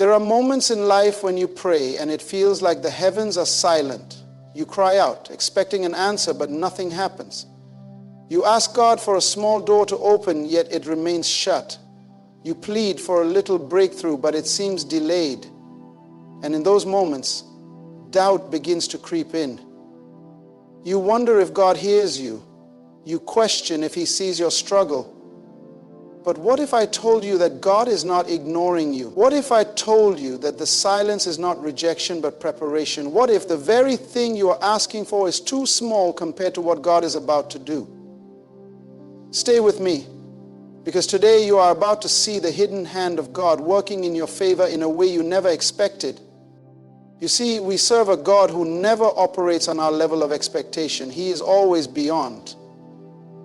There are moments in life when you pray and it feels like the heavens are silent. You cry out, expecting an answer, but nothing happens. You ask God for a small door to open, yet it remains shut. You plead for a little breakthrough, but it seems delayed. And in those moments, doubt begins to creep in. You wonder if God hears you. You question if He sees your struggle. But what if I told you that God is not ignoring you? What if I told you that the silence is not rejection but preparation? What if the very thing you are asking for is too small compared to what God is about to do? Stay with me, because today you are about to see the hidden hand of God working in your favor in a way you never expected. You see, we serve a God who never operates on our level of expectation. He is always beyond.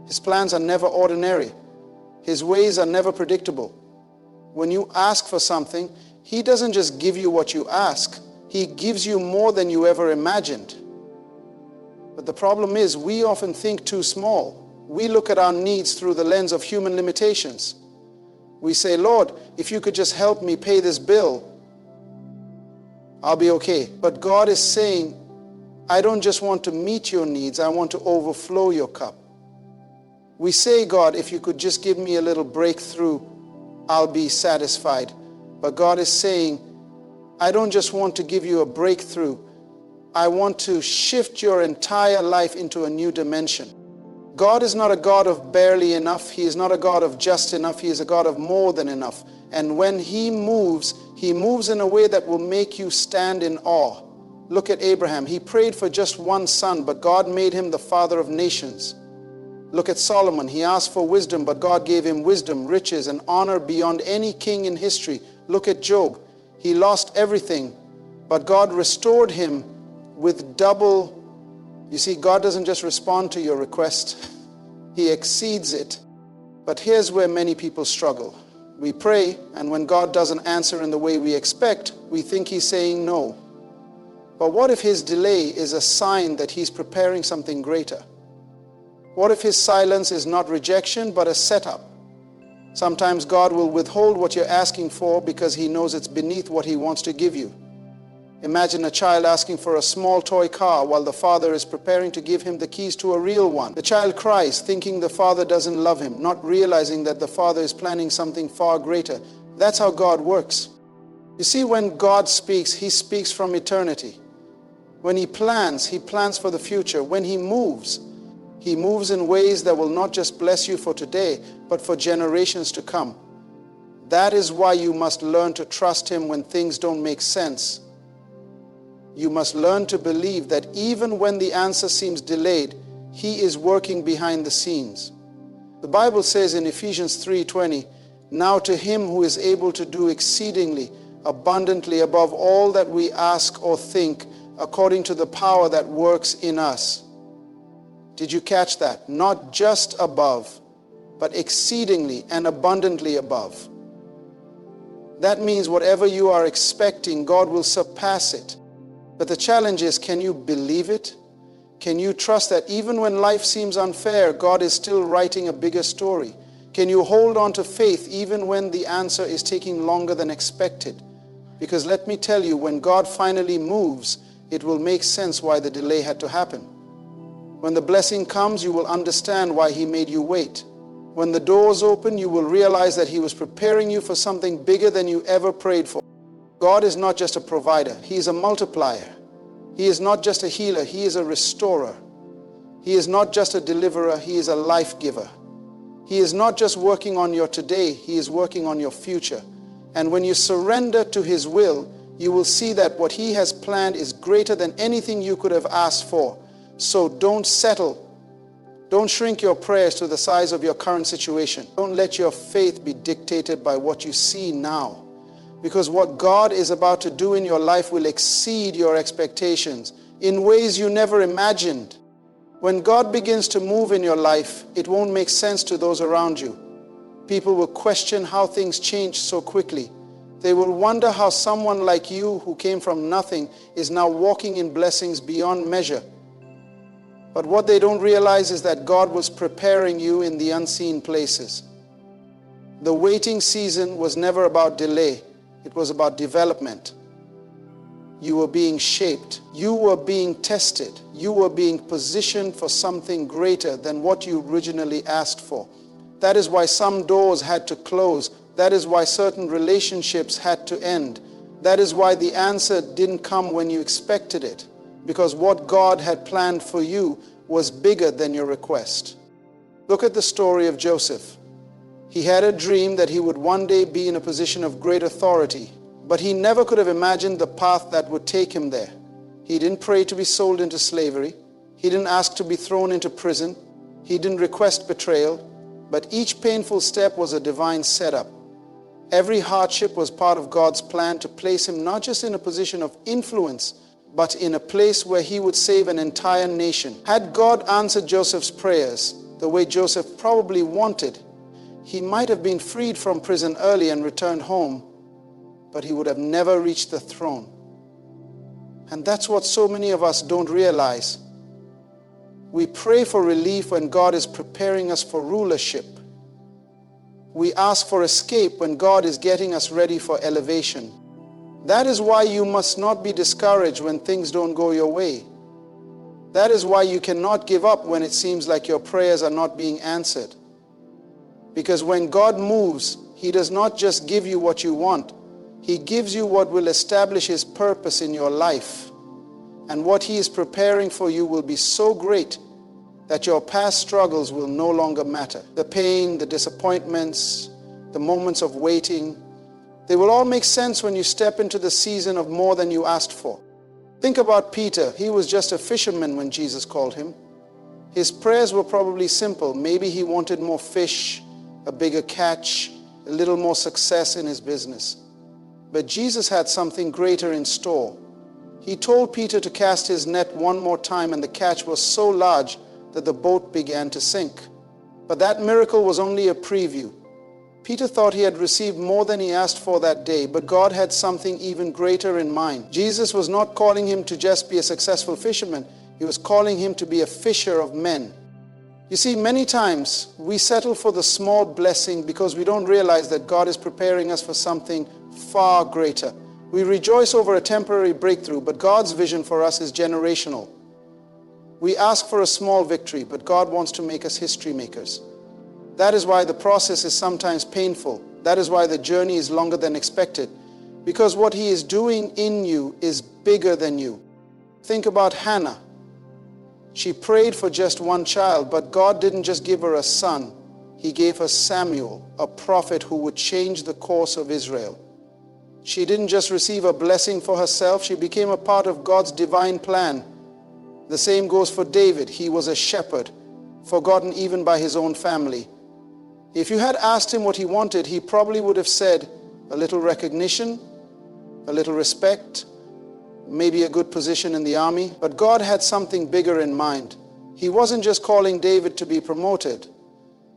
His plans are never ordinary. His ways are never predictable. When you ask for something, He doesn't just give you what you ask. He gives you more than you ever imagined. But the problem is, we often think too small. We look at our needs through the lens of human limitations. We say, Lord, if you could just help me pay this bill, I'll be okay. But God is saying, I don't just want to meet your needs, I want to overflow your cup. We say, God, if you could just give me a little breakthrough, I'll be satisfied. But God is saying, I don't just want to give you a breakthrough, I want to shift your entire life into a new dimension. God is not a God of barely enough. He is not a God of just enough. He is a God of more than enough. And when He moves in a way that will make you stand in awe. Look at Abraham. He prayed for just one son, but God made him the father of nations. Look at Solomon. He asked for wisdom, but God gave him wisdom, riches, and honor beyond any king in history. Look at Job. He lost everything, but God restored him with double. You see, God doesn't just respond to your request. He exceeds it. But here's where many people struggle. We pray, and when God doesn't answer in the way we expect, we think He's saying no. But what if His delay is a sign that He's preparing something greater? What if His silence is not rejection, but a setup? Sometimes God will withhold what you're asking for because He knows it's beneath what He wants to give you. Imagine a child asking for a small toy car while the father is preparing to give him the keys to a real one. The child cries, thinking the father doesn't love him, not realizing that the father is planning something far greater. That's how God works. You see, when God speaks, He speaks from eternity. When He plans for the future. When He moves in ways that will not just bless you for today, but for generations to come. That is why you must learn to trust Him when things don't make sense. You must learn to believe that even when the answer seems delayed, He is working behind the scenes. The Bible says in Ephesians 3:20, now to Him who is able to do exceedingly, abundantly above all that we ask or think, according to the power that works in us. Did you catch that? Not just above, but exceedingly and abundantly above. That means whatever you are expecting, God will surpass it. But the challenge is, can you believe it? Can you trust that even when life seems unfair, God is still writing a bigger story? Can you hold on to faith even when the answer is taking longer than expected? Because let me tell you, when God finally moves, it will make sense why the delay had to happen. When the blessing comes, you will understand why He made you wait. When the doors open, you will realize that He was preparing you for something bigger than you ever prayed for. God is not just a provider, He is a multiplier. He is not just a healer, He is a restorer. He is not just a deliverer, He is a life giver. He is not just working on your today, He is working on your future. And when you surrender to His will, you will see that what He has planned is greater than anything you could have asked for. So don't settle. Don't shrink your prayers to the size of your current situation. Don't let your faith be dictated by what you see now. Because what God is about to do in your life will exceed your expectations in ways you never imagined. When God begins to move in your life, it won't make sense to those around you. People will question how things changed so quickly. They will wonder how someone like you who came from nothing is now walking in blessings beyond measure. But what they don't realize is that God was preparing you in the unseen places. The waiting season was never about delay. It was about development. You were being shaped. You were being tested. You were being positioned for something greater than what you originally asked for. That is why some doors had to close. That is why certain relationships had to end. That is why the answer didn't come when you expected it, because what God had planned for you was bigger than your request. Look at the story of Joseph. He had a dream that he would one day be in a position of great authority, but he never could have imagined the path that would take him there. He didn't pray to be sold into slavery. He didn't ask to be thrown into prison. He didn't request betrayal. But each painful step was a divine setup. Every hardship was part of God's plan to place him not just in a position of influence, but in a place where he would save an entire nation. Had God answered Joseph's prayers the way Joseph probably wanted, he might have been freed from prison early and returned home, but he would have never reached the throne. And that's what so many of us don't realize. We pray for relief when God is preparing us for rulership. We ask for escape when God is getting us ready for elevation. That is why you must not be discouraged when things don't go your way. That is why you cannot give up when it seems like your prayers are not being answered. Because when God moves, He does not just give you what you want. He gives you what will establish His purpose in your life. And what He is preparing for you will be so great that your past struggles will no longer matter. The pain, the disappointments, the moments of waiting, they will all make sense when you step into the season of more than you asked for. Think about Peter. He was just a fisherman when Jesus called him. His prayers were probably simple. Maybe he wanted more fish, a bigger catch, a little more success in his business. But Jesus had something greater in store. He told Peter to cast his net one more time, and the catch was so large that the boat began to sink. But that miracle was only a preview. Peter thought he had received more than he asked for that day, but God had something even greater in mind. Jesus was not calling him to just be a successful fisherman. He was calling him to be a fisher of men. You see, many times we settle for the small blessing because we don't realize that God is preparing us for something far greater. We rejoice over a temporary breakthrough, but God's vision for us is generational. We ask for a small victory, but God wants to make us history makers. That is why the process is sometimes painful. That is why the journey is longer than expected, because what He is doing in you is bigger than you. Think about Hannah. She prayed for just one child, but God didn't just give her a son. He gave her Samuel, a prophet who would change the course of Israel. She didn't just receive a blessing for herself, she became a part of God's divine plan. The same goes for David. He was a shepherd, forgotten even by his own family. If you had asked him what he wanted, he probably would have said a little recognition, a little respect, maybe a good position in the army. But God had something bigger in mind. He wasn't just calling David to be promoted.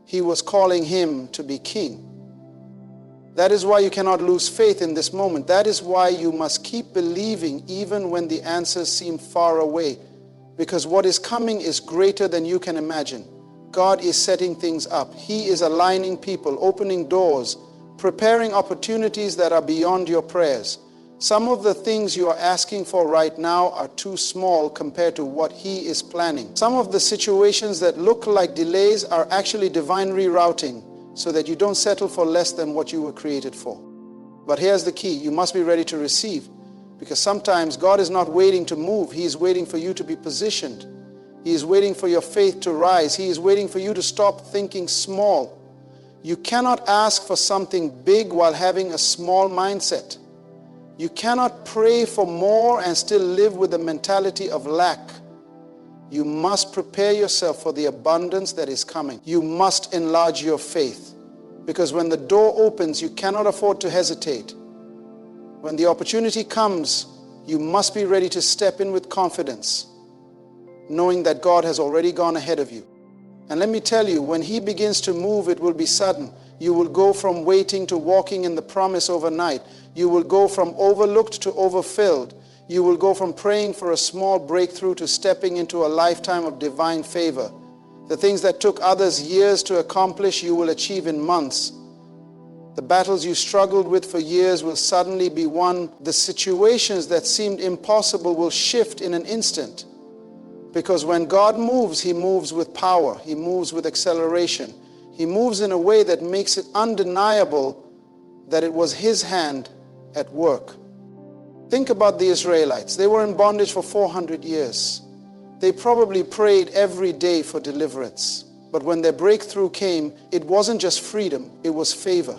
He was calling him to be king. That is why you cannot lose faith in this moment. That is why you must keep believing even when the answers seem far away. Because what is coming is greater than you can imagine. God is setting things up. He is aligning people, opening doors, preparing opportunities that are beyond your prayers. Some of the things you are asking for right now are too small compared to what He is planning. Some of the situations that look like delays are actually divine rerouting so that you don't settle for less than what you were created for. But here's the key. You must be ready to receive. Because sometimes God is not waiting to move. He is waiting for you to be positioned. He is waiting for your faith to rise. He is waiting for you to stop thinking small. You cannot ask for something big while having a small mindset. You cannot pray for more and still live with the mentality of lack. You must prepare yourself for the abundance that is coming. You must enlarge your faith. Because when the door opens, you cannot afford to hesitate. When the opportunity comes, you must be ready to step in with confidence, knowing that God has already gone ahead of you. And let me tell you, when He begins to move, it will be sudden. You will go from waiting to walking in the promise overnight. You will go from overlooked to overfilled. You will go from praying for a small breakthrough to stepping into a lifetime of divine favor. The things that took others years to accomplish, you will achieve in months. The battles you struggled with for years will suddenly be won. The situations that seemed impossible will shift in an instant. Because when God moves, He moves with power. He moves with acceleration. He moves in a way that makes it undeniable that it was His hand at work. Think about the Israelites. They were in bondage for 400 years. They probably prayed every day for deliverance. But when their breakthrough came, it wasn't just freedom, it was favor.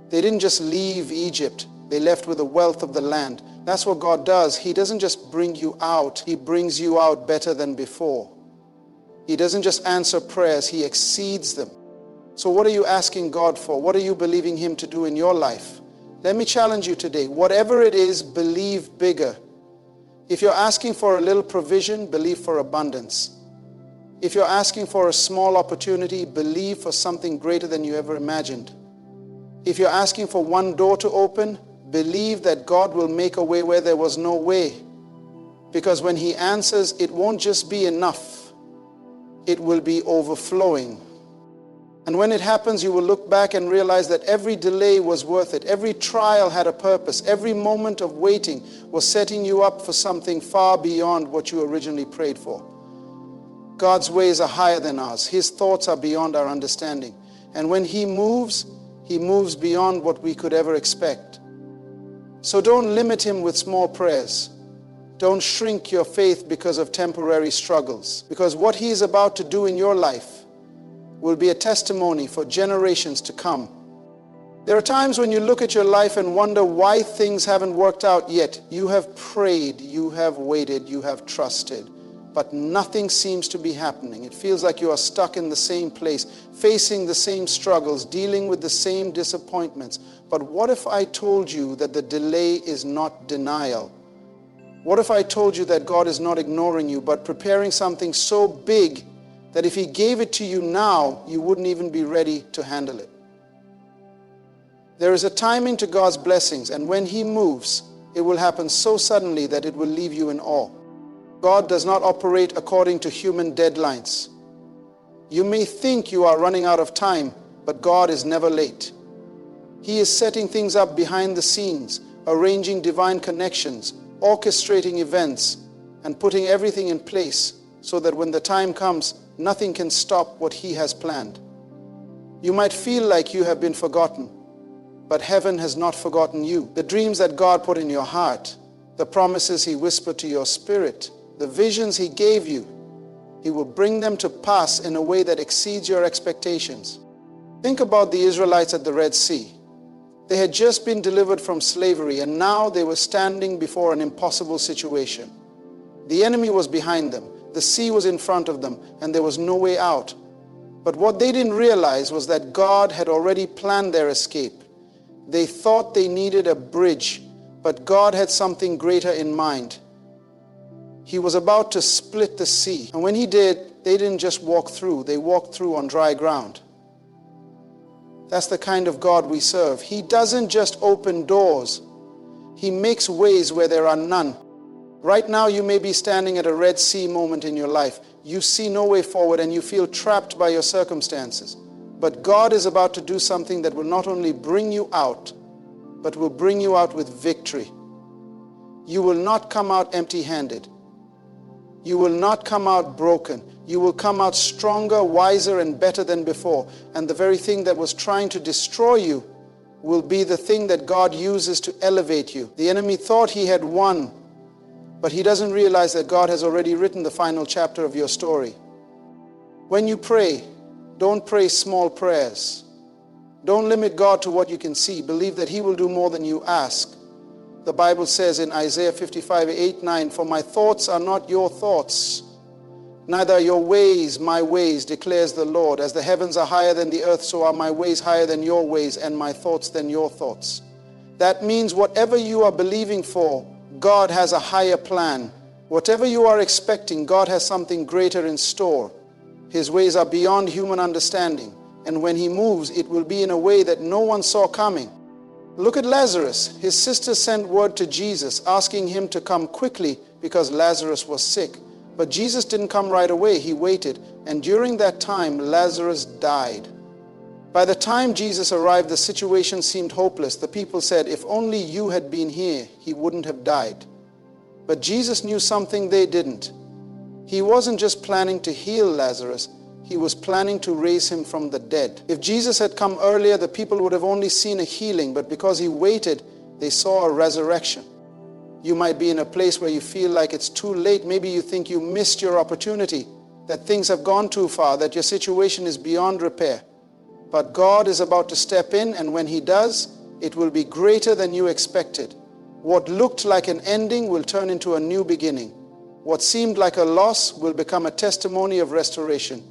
They didn't just leave Egypt, they left with the wealth of the land. That's what God does. He doesn't just bring you out, He brings you out better than before. He doesn't just answer prayers, He exceeds them. So what are you asking God for? What are you believing Him to do in your life? Let me challenge you today. Whatever it is, believe bigger. If you're asking for a little provision, believe for abundance. If you're asking for a small opportunity, believe for something greater than you ever imagined. If you're asking for one door to open, believe that God will make a way where there was no way. Because when He answers, it won't just be enough. It will be overflowing. And when it happens, you will look back and realize that every delay was worth it. Every trial had a purpose. Every moment of waiting was setting you up for something far beyond what you originally prayed for. God's ways are higher than ours. His thoughts are beyond our understanding. And when He moves beyond what we could ever expect. So don't limit Him with small prayers. Don't shrink your faith because of temporary struggles. Because what He is about to do in your life will be a testimony for generations to come. There are times when you look at your life and wonder why things haven't worked out yet. You have prayed, you have waited, you have trusted, but nothing seems to be happening. It feels like you are stuck in the same place, facing the same struggles, dealing with the same disappointments. But what if I told you that the delay is not denial? What if I told you that God is not ignoring you, but preparing something so big that if He gave it to you now, you wouldn't even be ready to handle it? There is a timing to God's blessings, and when He moves, it will happen so suddenly that it will leave you in awe. God does not operate according to human deadlines. You may think you are running out of time, but God is never late. He is setting things up behind the scenes, arranging divine connections, orchestrating events, and putting everything in place so that when the time comes, nothing can stop what He has planned. You might feel like you have been forgotten, but heaven has not forgotten you. The dreams that God put in your heart, the promises He whispered to your spirit, the visions He gave you, He will bring them to pass in a way that exceeds your expectations. Think about the Israelites at the Red Sea. They had just been delivered from slavery, and now they were standing before an impossible situation. The enemy was behind them, the sea was in front of them, and there was no way out. But what they didn't realize was that God had already planned their escape. They thought they needed a bridge, but God had something greater in mind. He was about to split the sea. And when He did, they didn't just walk through, they walked through on dry ground. That's the kind of God we serve. He doesn't just open doors. He makes ways where there are none. Right now you may be standing at a Red Sea moment in your life. You see no way forward and you feel trapped by your circumstances. But God is about to do something that will not only bring you out, but will bring you out with victory. You will not come out empty-handed. You will not come out broken. You will come out stronger, wiser, and better than before. And the very thing that was trying to destroy you will be the thing that God uses to elevate you. The enemy thought he had won, but he doesn't realize that God has already written the final chapter of your story. When you pray, don't pray small prayers. Don't limit God to what you can see. Believe that He will do more than you ask. The Bible says in Isaiah 55:8-9, "For my thoughts are not your thoughts, neither are your ways my ways, declares the Lord. As the heavens are higher than the earth, so are my ways higher than your ways, and my thoughts than your thoughts." That means whatever you are believing for, God has a higher plan. Whatever you are expecting, God has something greater in store. His ways are beyond human understanding, and when He moves, it will be in a way that no one saw coming. Look at Lazarus. His sister sent word to Jesus asking Him to come quickly because Lazarus was sick. But Jesus didn't come right away. He waited, and during that time, Lazarus died. By the time Jesus arrived, the situation seemed hopeless. The people said, "If only you had been here, he wouldn't have died." But Jesus knew something they didn't. He wasn't just planning to heal Lazarus, he was planning to raise him from the dead. If Jesus had come earlier, the people would have only seen a healing, but because he waited, they saw a resurrection. You might be in a place where you feel like it's too late. Maybe you think you missed your opportunity, that things have gone too far, that your situation is beyond repair. But God is about to step in, and when he does, it will be greater than you expected. What looked like an ending will turn into a new beginning. What seemed like a loss will become a testimony of restoration.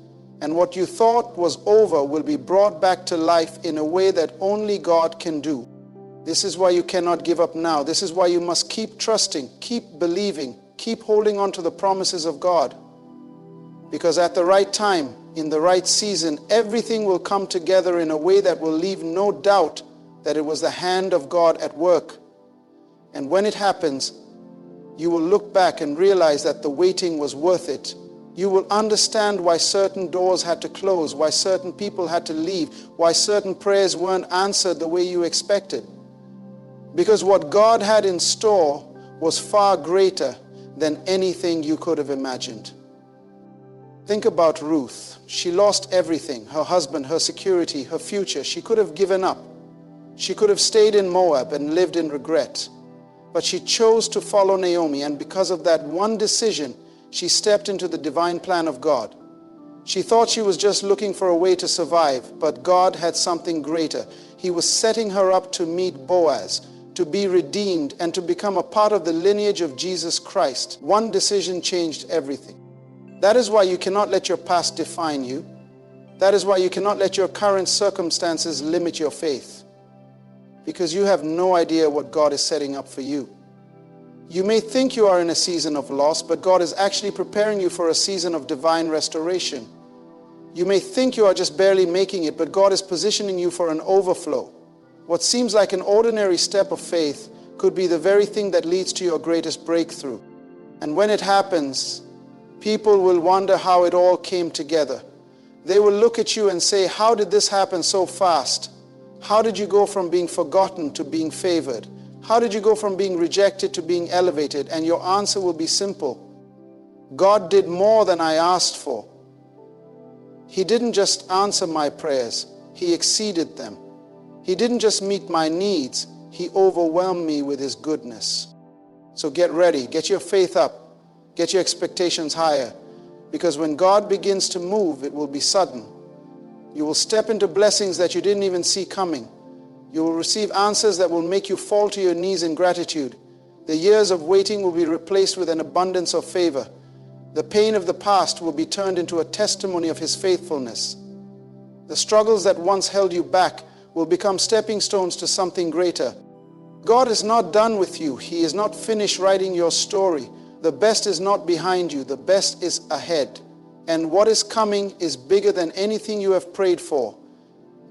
And what you thought was over will be brought back to life in a way that only God can do. This is why you cannot give up now. This is why you must keep trusting, keep believing, keep holding on to the promises of God. Because at the right time, in the right season, everything will come together in a way that will leave no doubt that it was the hand of God at work. And when it happens, you will look back and realize that the waiting was worth it. You will understand why certain doors had to close, why certain people had to leave, why certain prayers weren't answered the way you expected. Because what God had in store was far greater than anything you could have imagined. Think about Ruth. She lost everything, her husband, her security, her future. She could have given up. She could have stayed in Moab and lived in regret. But she chose to follow Naomi, and because of that one decision, she stepped into the divine plan of God. She thought she was just looking for a way to survive, but God had something greater. He was setting her up to meet Boaz, to be redeemed, and to become a part of the lineage of Jesus Christ. One decision changed everything. That is why you cannot let your past define you. That is why you cannot let your current circumstances limit your faith. Because you have no idea what God is setting up for you. You may think you are in a season of loss, but God is actually preparing you for a season of divine restoration. You may think you are just barely making it, but God is positioning you for an overflow. What seems like an ordinary step of faith could be the very thing that leads to your greatest breakthrough. And when it happens, people will wonder how it all came together. They will look at you and say, "How did this happen so fast? How did you go from being forgotten to being favored? How did you go from being rejected to being elevated?" And your answer will be simple. God did more than I asked for. He didn't just answer my prayers, He exceeded them. He didn't just meet my needs, He overwhelmed me with His goodness. So get ready, get your faith up, get your expectations higher, because when God begins to move, it will be sudden. You will step into blessings that you didn't even see coming. You will receive answers that will make you fall to your knees in gratitude. The years of waiting will be replaced with an abundance of favor. The pain of the past will be turned into a testimony of His faithfulness. The struggles that once held you back will become stepping stones to something greater. God is not done with you. He is not finished writing your story. The best is not behind you. The best is ahead. And what is coming is bigger than anything you have prayed for.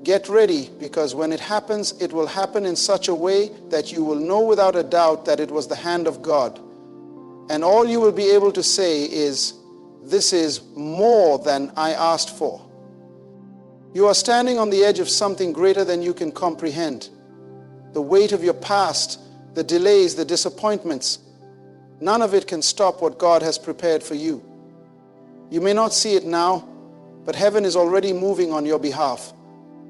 Get ready, because when it happens, it will happen in such a way that you will know without a doubt that it was the hand of God. And all you will be able to say is, "This is more than I asked for." You are standing on the edge of something greater than you can comprehend. The weight of your past, the delays, the disappointments, none of it can stop what God has prepared for you. You may not see it now, but heaven is already moving on your behalf.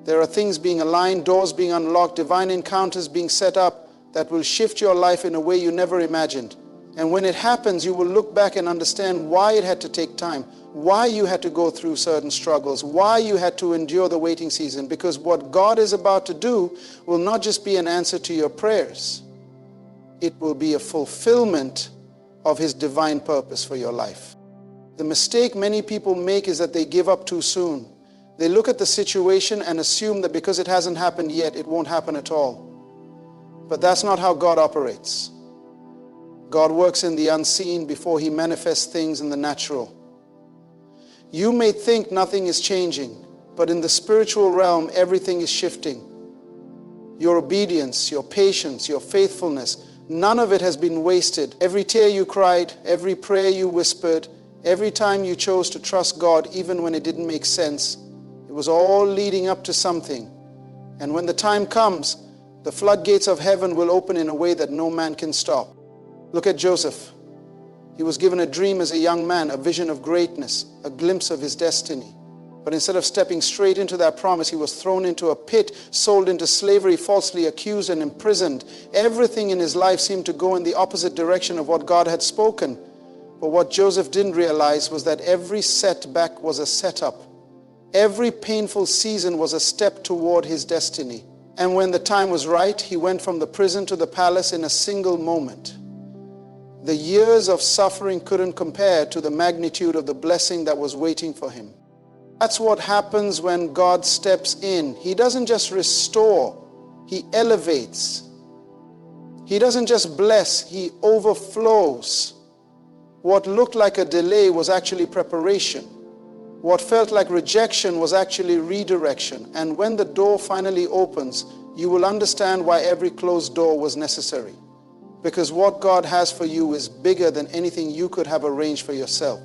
There are things being aligned, doors being unlocked, divine encounters being set up that will shift your life in a way you never imagined. And when it happens, you will look back and understand why it had to take time, why you had to go through certain struggles, why you had to endure the waiting season, because what God is about to do will not just be an answer to your prayers. It will be a fulfillment of His divine purpose for your life. The mistake many people make is that they give up too soon. They look at the situation and assume that because it hasn't happened yet, it won't happen at all. But that's not how God operates. God works in the unseen before He manifests things in the natural. You may think nothing is changing, but in the spiritual realm, everything is shifting. Your obedience, your patience, your faithfulness, none of it has been wasted. Every tear you cried, every prayer you whispered, every time you chose to trust God even when it didn't make sense, it was all leading up to something. And when the time comes, the floodgates of heaven will open in a way that no man can stop. Look at Joseph. He was given a dream as a young man, a vision of greatness, a glimpse of his destiny. But instead of stepping straight into that promise, he was thrown into a pit, sold into slavery, falsely accused and imprisoned. Everything in his life seemed to go in the opposite direction of what God had spoken. But what Joseph didn't realize was that every setback was a setup. Every painful season was a step toward his destiny. And when the time was right, he went from the prison to the palace in a single moment. The years of suffering couldn't compare to the magnitude of the blessing that was waiting for him. That's what happens when God steps in. He doesn't just restore, He elevates. He doesn't just bless, He overflows. What looked like a delay was actually preparation. What felt like rejection was actually redirection. And when the door finally opens, you will understand why every closed door was necessary. Because what God has for you is bigger than anything you could have arranged for yourself.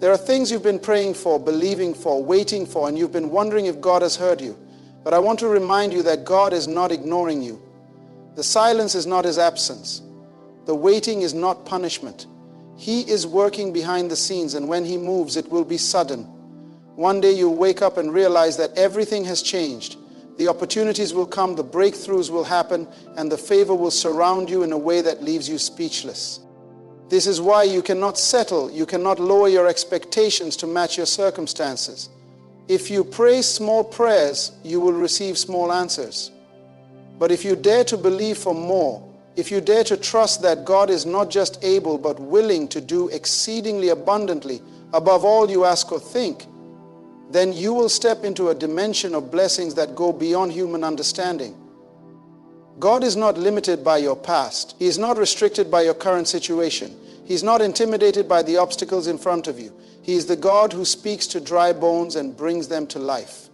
There are things you've been praying for, believing for, waiting for, and you've been wondering if God has heard you. But I want to remind you that God is not ignoring you. The silence is not His absence. The waiting is not punishment. He is working behind the scenes, and when He moves, it will be sudden. One day you'll wake up and realize that everything has changed. The opportunities will come, the breakthroughs will happen, and the favor will surround you in a way that leaves you speechless. This is why you cannot settle, you cannot lower your expectations to match your circumstances. If you pray small prayers, you will receive small answers. But if you dare to believe for more, if you dare to trust that God is not just able but willing to do exceedingly abundantly above all you ask or think, then you will step into a dimension of blessings that go beyond human understanding. God is not limited by your past. He is not restricted by your current situation. He is not intimidated by the obstacles in front of you. He is the God who speaks to dry bones and brings them to life.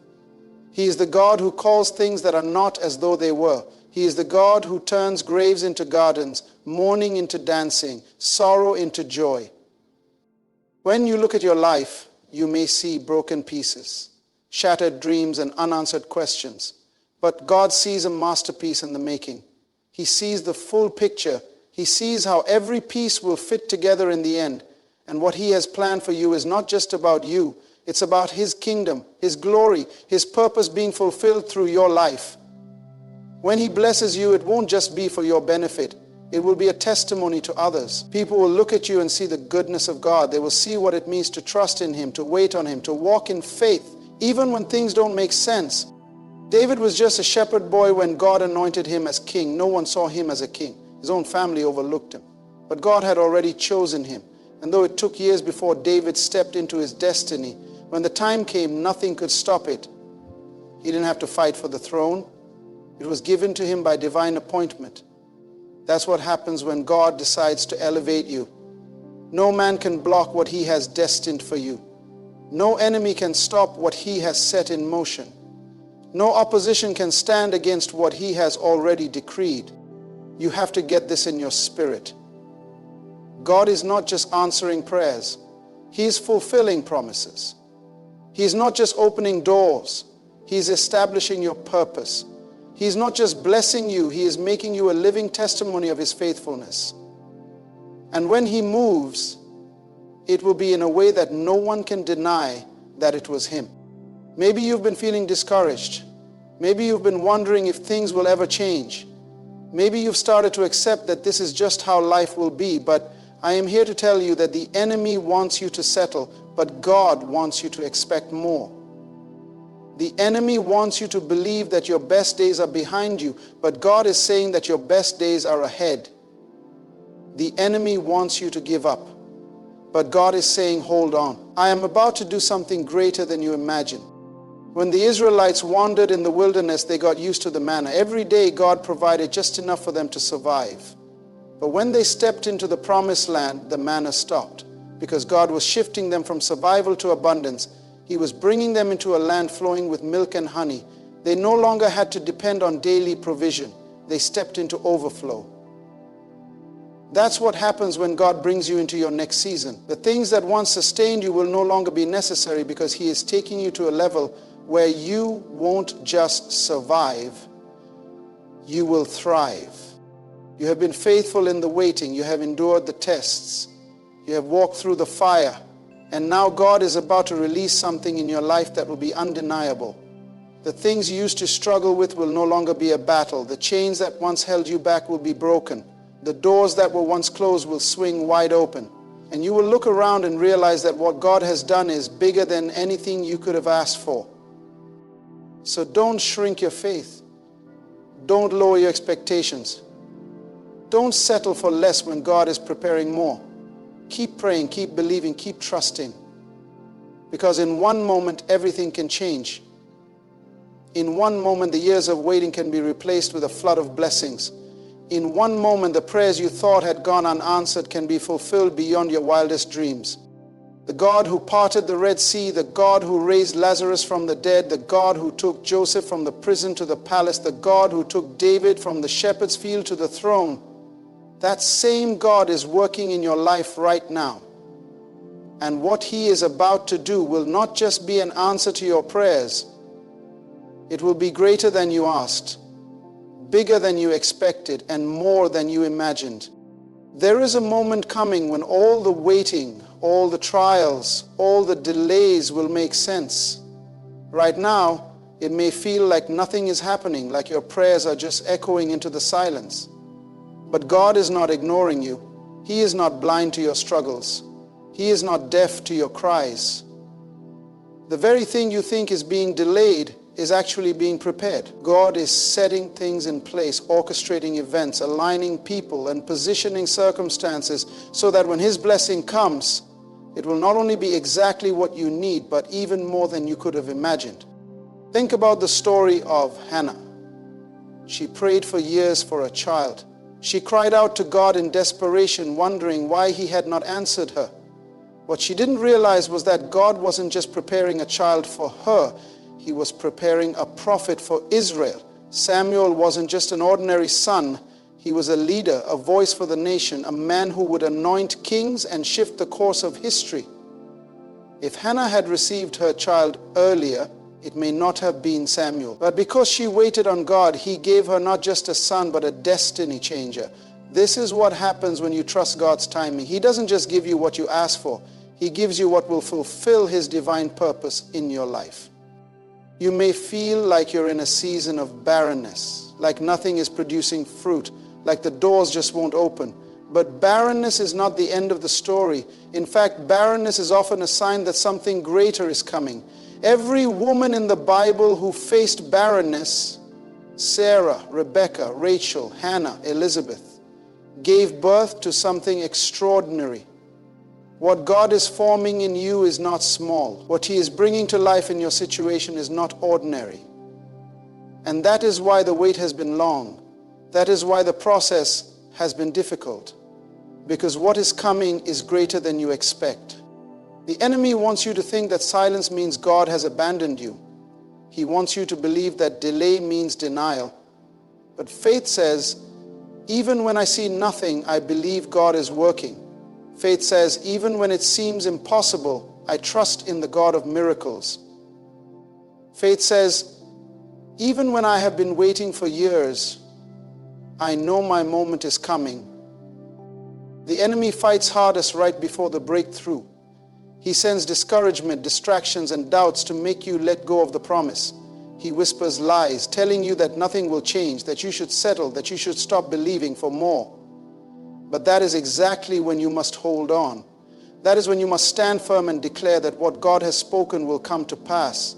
He is the God who calls things that are not as though they were. He is the God who turns graves into gardens, mourning into dancing, sorrow into joy. When you look at your life, you may see broken pieces, shattered dreams, and unanswered questions. But God sees a masterpiece in the making. He sees the full picture. He sees how every piece will fit together in the end. And what He has planned for you is not just about you. It's about His kingdom, His glory, His purpose being fulfilled through your life. When He blesses you, it won't just be for your benefit. It will be a testimony to others. People will look at you and see the goodness of God. They will see what it means to trust in Him, to wait on Him, to walk in faith, even when things don't make sense. David was just a shepherd boy when God anointed him as king. No one saw him as a king. His own family overlooked him. But God had already chosen him. And though it took years before David stepped into his destiny, when the time came, nothing could stop it. He didn't have to fight for the throne. It was given to him by divine appointment. That's what happens when God decides to elevate you. No man can block what He has destined for you. No enemy can stop what He has set in motion. No opposition can stand against what He has already decreed. You have to get this in your spirit. God is not just answering prayers. He is fulfilling promises. He is not just opening doors. He is establishing your purpose. He is not just blessing you. He is making you a living testimony of His faithfulness. And when He moves, it will be in a way that no one can deny that it was Him. Maybe you've been feeling discouraged. Maybe you've been wondering if things will ever change. Maybe you've started to accept that this is just how life will be, but I am here to tell you that the enemy wants you to settle, but God wants you to expect more. The enemy wants you to believe that your best days are behind you, but God is saying that your best days are ahead. The enemy wants you to give up, but God is saying, hold on. I am about to do something greater than you imagine. When the Israelites wandered in the wilderness, they got used to the manna. Every day God provided just enough for them to survive. But when they stepped into the promised land, the manna stopped, because God was shifting them from survival to abundance. He was bringing them into a land flowing with milk and honey. They no longer had to depend on daily provision. They stepped into overflow. That's what happens when God brings you into your next season. The things that once sustained you will no longer be necessary, because He is taking you to a level where you won't just survive, you will thrive. You have been faithful in the waiting. You have endured the tests. You have walked through the fire. And now God is about to release something in your life that will be undeniable. The things you used to struggle with will no longer be a battle. The chains that once held you back will be broken. The doors that were once closed will swing wide open. And you will look around and realize that what God has done is bigger than anything you could have asked for. So don't shrink your faith. Don't lower your expectations. Don't settle for less when God is preparing more. Keep praying, keep believing, keep trusting. Because in one moment, everything can change. In one moment, the years of waiting can be replaced with a flood of blessings. In one moment, the prayers you thought had gone unanswered can be fulfilled beyond your wildest dreams. The God who parted the Red Sea, the God who raised Lazarus from the dead, the God who took Joseph from the prison to the palace, the God who took David from the shepherd's field to the throne, that same God is working in your life right now. And what He is about to do will not just be an answer to your prayers. It will be greater than you asked, bigger than you expected, and more than you imagined. There is a moment coming when all the waiting, all the trials, all the delays will make sense. Right now, it may feel like nothing is happening, like your prayers are just echoing into the silence. But God is not ignoring you. He is not blind to your struggles. He is not deaf to your cries. The very thing you think is being delayed is actually being prepared. God is setting things in place, orchestrating events, aligning people, and positioning circumstances so that when His blessing comes, it will not only be exactly what you need, but even more than you could have imagined. Think about the story of Hannah. She prayed for years for a child. She cried out to God in desperation, wondering why He had not answered her. What she didn't realize was that God wasn't just preparing a child for her, He was preparing a prophet for Israel. Samuel wasn't just an ordinary son. He was a leader, a voice for the nation, a man who would anoint kings and shift the course of history. If Hannah had received her child earlier, it may not have been Samuel. But because she waited on God, He gave her not just a son, but a destiny changer. This is what happens when you trust God's timing. He doesn't just give you what you ask for. He gives you what will fulfill His divine purpose in your life. You may feel like you're in a season of barrenness, like nothing is producing fruit, like the doors just won't open. But barrenness is not the end of the story. In fact, barrenness is often a sign that something greater is coming. Every woman in the Bible who faced barrenness, Sarah, Rebecca, Rachel, Hannah, Elizabeth, gave birth to something extraordinary. What God is forming in you is not small. What He is bringing to life in your situation is not ordinary. And that is why the wait has been long. That is why the process has been difficult. Because what is coming is greater than you expect. The enemy wants you to think that silence means God has abandoned you. He wants you to believe that delay means denial. But faith says, even when I see nothing, I believe God is working. Faith says, even when it seems impossible, I trust in the God of miracles. Faith says, even when I have been waiting for years, I know my moment is coming. The enemy fights hardest right before the breakthrough. He sends discouragement, distractions, and doubts to make you let go of the promise. He whispers lies, telling you that nothing will change, that you should settle, that you should stop believing for more. But that is exactly when you must hold on. That is when you must stand firm and declare that what God has spoken will come to pass.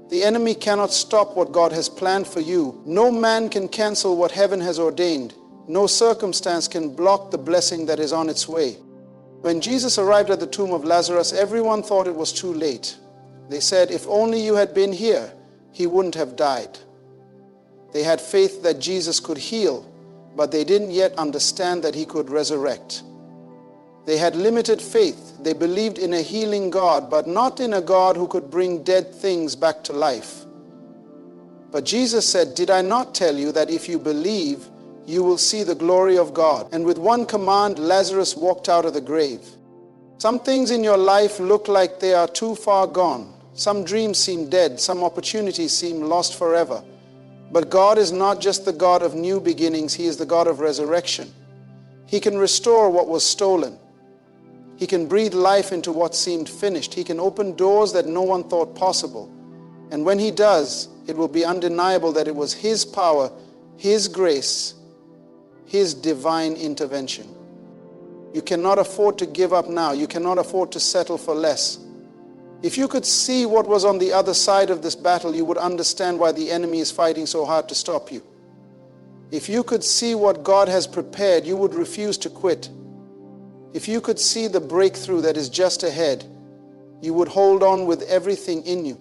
The enemy cannot stop what God has planned for you. No man can cancel what heaven has ordained. No circumstance can block the blessing that is on its way. When Jesus arrived at the tomb of Lazarus, everyone thought it was too late. They said, if only you had been here, he wouldn't have died. They had faith that Jesus could heal, but they didn't yet understand that he could resurrect. They had limited faith. They believed in a healing God, but not in a God who could bring dead things back to life. But Jesus said, did I not tell you that if you believe, you will see the glory of God? And with one command, Lazarus walked out of the grave. Some things in your life look like they are too far gone. Some dreams seem dead. Some opportunities seem lost forever. But God is not just the God of new beginnings. He is the God of resurrection. He can restore what was stolen. He can breathe life into what seemed finished. He can open doors that no one thought possible. And when He does, it will be undeniable that it was His power, His grace, His divine intervention. You cannot afford to give up now. You cannot afford to settle for less. If you could see what was on the other side of this battle, you would understand why the enemy is fighting so hard to stop you. If you could see what God has prepared, you would refuse to quit. If you could see the breakthrough that is just ahead, you would hold on with everything in you.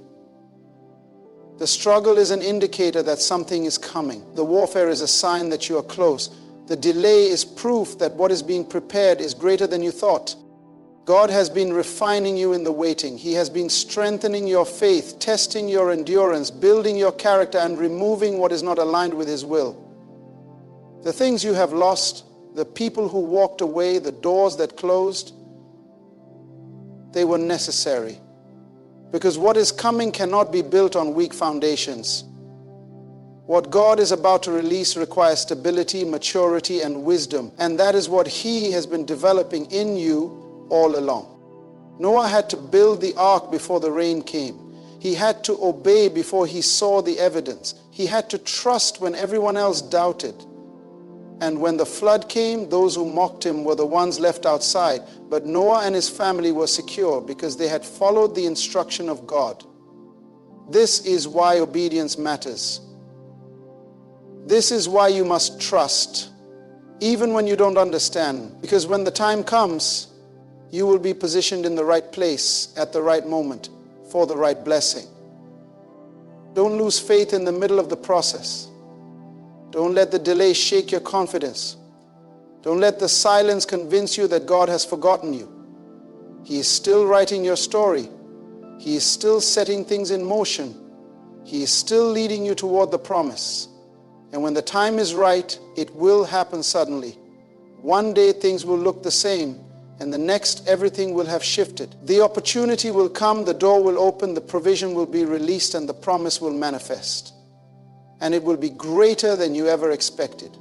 The struggle is an indicator that something is coming. The warfare is a sign that you are close. The delay is proof that what is being prepared is greater than you thought. God has been refining you in the waiting. He has been strengthening your faith, testing your endurance, building your character, and removing what is not aligned with His will. The things you have lost, the people who walked away, the doors that closed, they were necessary. Because what is coming cannot be built on weak foundations. What God is about to release requires stability, maturity, and wisdom. And that is what He has been developing in you all along. Noah had to build the ark before the rain came. He had to obey before he saw the evidence. He had to trust when everyone else doubted. And when the flood came, those who mocked him were the ones left outside. But Noah and his family were secure because they had followed the instruction of God. This is why obedience matters. This is why you must trust, even when you don't understand. Because when the time comes, you will be positioned in the right place at the right moment for the right blessing. Don't lose faith in the middle of the process. Don't let the delay shake your confidence. Don't let the silence convince you that God has forgotten you. He is still writing your story. He is still setting things in motion. He is still leading you toward the promise. And when the time is right, it will happen suddenly. One day things will look the same, and the next everything will have shifted. The opportunity will come, the door will open, the provision will be released, and the promise will manifest. And it will be greater than you ever expected.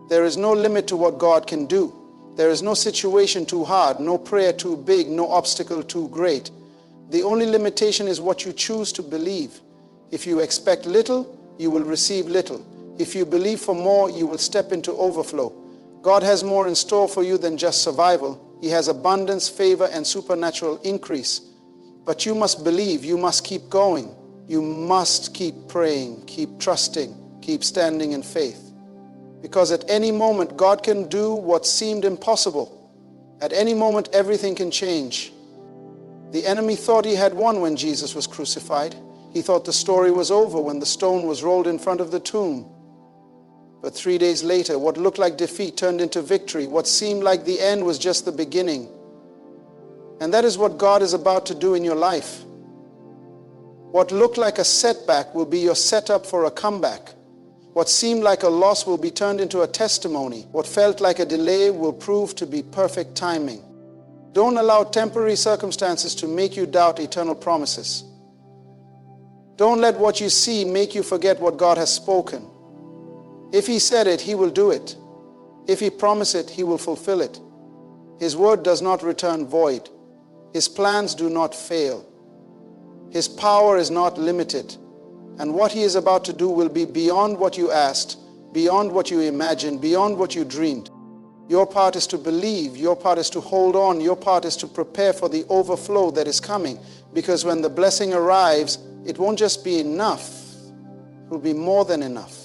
There is no limit to what God can do. There is no situation too hard, no prayer too big, no obstacle too great. The only limitation is what you choose to believe. If you expect little, you will receive little. If you believe for more, you will step into overflow. God has more in store for you than just survival. He has abundance, favor, and supernatural increase. But you must believe, you must keep going. You must keep praying, keep trusting, keep standing in faith. Because at any moment, God can do what seemed impossible. At any moment, everything can change. The enemy thought he had won when Jesus was crucified. He thought the story was over when the stone was rolled in front of the tomb. But 3 days later, what looked like defeat turned into victory. What seemed like the end was just the beginning. And that is what God is about to do in your life. What looked like a setback will be your setup for a comeback. What seemed like a loss will be turned into a testimony. What felt like a delay will prove to be perfect timing. Don't allow temporary circumstances to make you doubt eternal promises. Don't let what you see make you forget what God has spoken. If He said it, He will do it. If He promised it, He will fulfill it. His word does not return void. His plans do not fail. His power is not limited. And what He is about to do will be beyond what you asked, beyond what you imagined, beyond what you dreamed. Your part is to believe. Your part is to hold on. Your part is to prepare for the overflow that is coming. Because when the blessing arrives, it won't just be enough. It will be more than enough.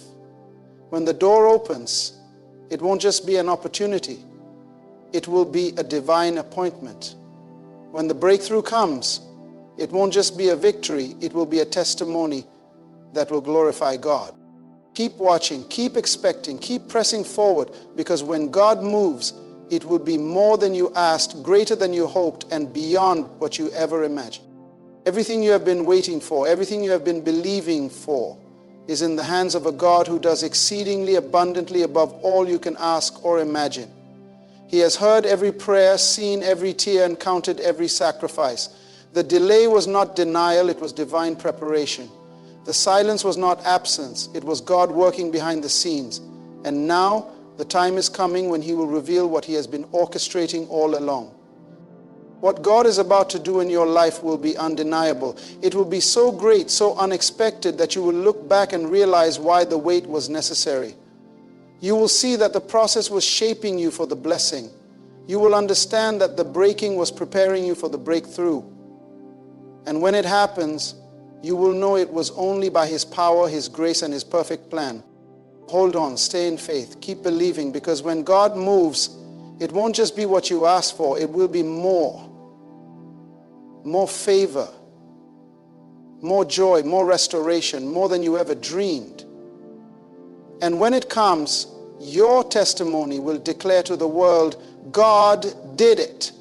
When the door opens, it won't just be an opportunity. It will be a divine appointment. When the breakthrough comes, it won't just be a victory. It will be a testimony that will glorify God. Keep watching, keep expecting, keep pressing forward, because when God moves, it will be more than you asked, greater than you hoped, and beyond what you ever imagined. Everything you have been waiting for, everything you have been believing for, is in the hands of a God who does exceedingly abundantly above all you can ask or imagine. He has heard every prayer, seen every tear, and counted every sacrifice. The delay was not denial, it was divine preparation. The silence was not absence, it was God working behind the scenes. And now the time is coming when he will reveal what he has been orchestrating all along. What God is about to do in your life will be undeniable. It will be so great, so unexpected that you will look back and realize why the wait was necessary. You will see that the process was shaping you for the blessing. You will understand that the breaking was preparing you for the breakthrough. And when it happens, you will know it was only by his power, his grace, and his perfect plan. Hold on, stay in faith, keep believing, because when God moves, it won't just be what you ask for, it will be more. More favor, more joy, more restoration, more than you ever dreamed. And when it comes, your testimony will declare to the world, God did it.